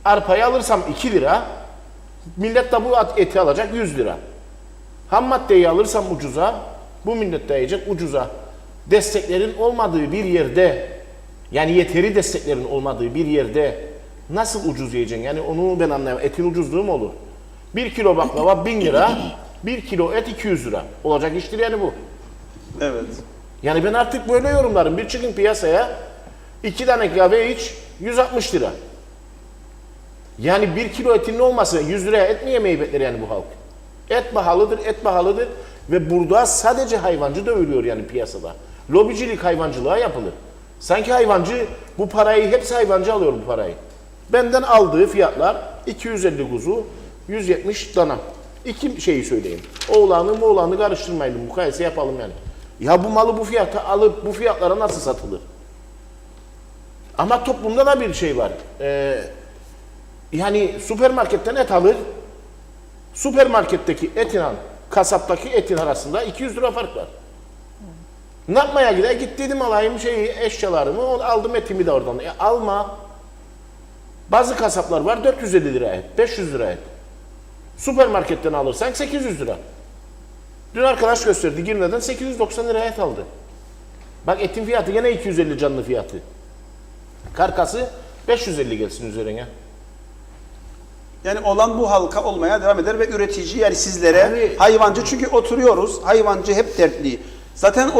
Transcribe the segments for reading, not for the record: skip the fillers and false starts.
Arpayı alırsam 2 lira, millet de bu eti alacak 100 lira. Ham maddeyi alırsam ucuza, bu millet de yiyecek ucuza. Desteklerin olmadığı bir yerde, yani yeteri desteklerin olmadığı bir yerde nasıl ucuz yiyeceksin? Yani onu ben anlayamam. Etin ucuzluğu mu olur? 1 kilo baklava 1000 lira, 1 kilo et 200 lira. Olacak iştir yani bu. Evet. Yani ben artık böyle yorumlarım. Bir çıkın piyasaya, 2 tane kahve iç, 160 lira. Yani 1 kilo etin ne olması, 100 liraya et mi yemeyi bekler yani bu halk? Et pahalıdır, et pahalıdır ve burada sadece hayvancı dövülüyor yani piyasada. Lobicilik hayvancılığa yapılır. Sanki hayvancı bu parayı, hepsi hayvancı alıyor bu parayı. Benden aldığı fiyatlar 250 kuzu, 170 dana. İki şeyi söyleyeyim. Oğlanı karıştırmayalım, mukayese yapalım yani. Ya bu malı bu fiyata alıp bu fiyatlara nasıl satılır? Ama toplumda da bir şey var. Yani süpermarketten et alır. Süpermarketteki etin kasaptaki etin arasında 200 lira fark var. Ne yapmaya gider? Git dedim alayım eşyalarımı, aldım etimi de oradan. Alma. Bazı kasaplar var 450 lira et, 500 lira et. Süpermarketten alırsan 800 lira. Dün arkadaş gösterdi, Girne'den 890 lira et aldı. Bak etin fiyatı gene 250 canlı fiyatı. Karkası 550 gelsin üzerine. Yani olan bu halka olmaya devam eder ve üretici yani sizlere Abi, hayvancı çünkü oturuyoruz. Hayvancı hep dertli. Zaten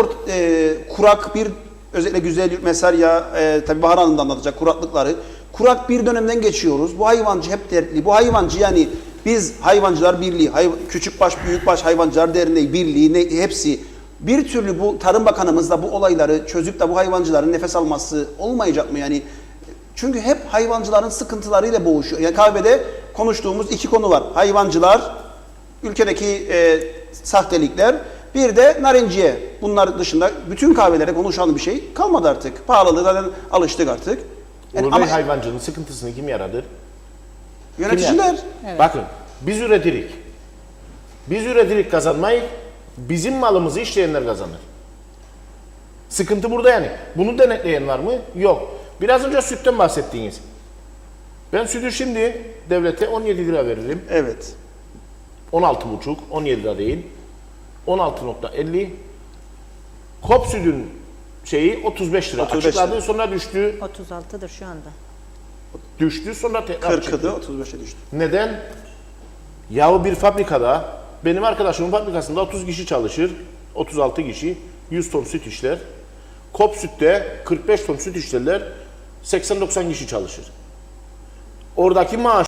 kurak bir özellikle güzel Mesarya tabii Bahar Hanım da anlatacak kuraklıkları. Kurak bir dönemden geçiyoruz. Bu hayvancı hep dertli. Bu hayvancı yani biz Hayvancılar Birliği, Küçükbaş Büyükbaş Hayvancılar Derneği Birliği hepsi bir türlü bu Tarım Bakanımız da bu olayları çözüp de bu hayvancıların nefes alması olmayacak mı yani? Çünkü hep hayvancıların sıkıntılarıyla boğuşuyor. Yani kahvede konuştuğumuz iki konu var. Hayvancılar, ülkedeki sahtelikler, bir de narinciye. Bunlar dışında bütün kahvelere konuşan bir şey kalmadı artık. Pahalılığı zaten alıştık artık. Yani ama hayvancının sıkıntısını kim yaradır? Yöneticiler. Evet. Bakın biz üretirik. Biz üretirik kazanmayı, bizim malımızı işleyenler kazanır. Sıkıntı burada yani. Bunu denetleyen var mı? Yok. Biraz önce sütten bahsettiğiniz. Ben sütü şimdi devlete 17 lira veririm. Evet. 16,5, 17 lira değil. 16,50. Kop sütün şeyi 35 lira. 35 Açıkladı, lira. sonra düştü. 36'dır şu anda. Düştü, sonra tekrar çıktı. 40'dı 35'e düştü. Neden? Yahu bir fabrikada, benim arkadaşımın fabrikasında 30 kişi çalışır, 36 kişi, 100 ton süt işler. Kop sütte 45 ton süt işlerler, 80-90 kişi çalışır. Oradaki maaş